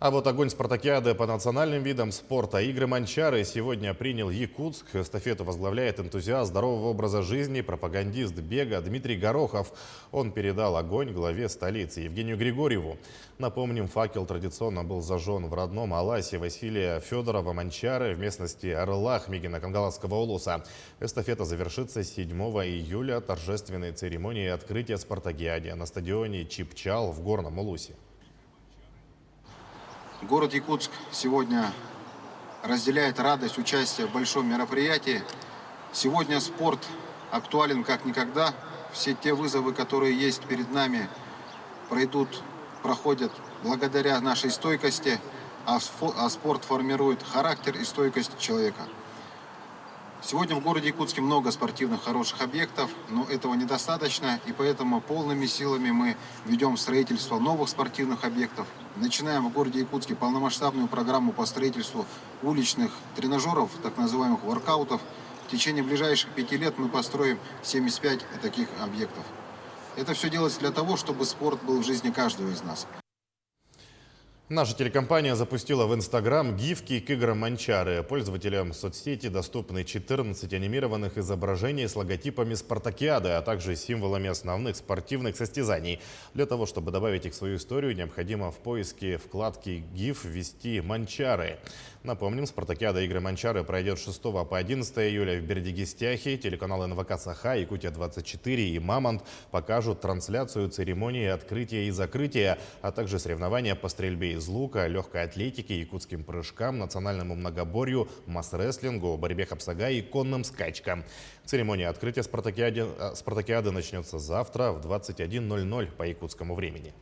А вот огонь спартакиады по национальным видам спорта. Игры Манчары сегодня принял Якутск. Эстафету возглавляет энтузиаст здорового образа жизни, пропагандист бега Дмитрий Горохов. Он передал огонь главе столицы Евгению Григорьеву. Напомним, факел традиционно был зажжен в родном Аласе Василия Федорова Манчары в местности Орлах Мигино-Кангаласского улуса. Эстафета завершится 7 июля торжественной церемонией открытия спартакиады на стадионе Чипчал в Горном Улусе. Город Якутск сегодня разделяет радость участия в большом мероприятии. Сегодня спорт актуален как никогда. Все те вызовы, которые есть перед нами, проходят благодаря нашей стойкости, а спорт формирует характер и стойкость человека. Сегодня в городе Якутске много спортивных хороших объектов, но этого недостаточно, и поэтому полными силами мы ведем строительство новых спортивных объектов. Начинаем в городе Якутске полномасштабную программу по строительству уличных тренажеров, так называемых воркаутов. В течение ближайших 5 лет мы построим 75 таких объектов. Это все делается для того, чтобы спорт был в жизни каждого из нас. Наша телекомпания запустила в Инстаграм гифки к играм Манчары. Пользователям соцсети доступны 14 анимированных изображений с логотипами спартакиады, а также символами основных спортивных состязаний. Для того, чтобы добавить их в свою историю, необходимо в поиске вкладки «ГИФ» ввести «Манчары». Напомним, спартакиада игры Манчары пройдет с 6 по 11 июля в Бердигистяхе. Телеканалы НВК «Саха», Якутия-24 и «Мамонт» покажут трансляцию церемонии открытия и закрытия, а также соревнования по стрельбе из лука, легкой атлетике, якутским прыжкам, национальному многоборью, масс-рестлингу, борьбе хапсага и конным скачкам. Церемония открытия спартакиады начнется завтра в 21:00 по якутскому времени.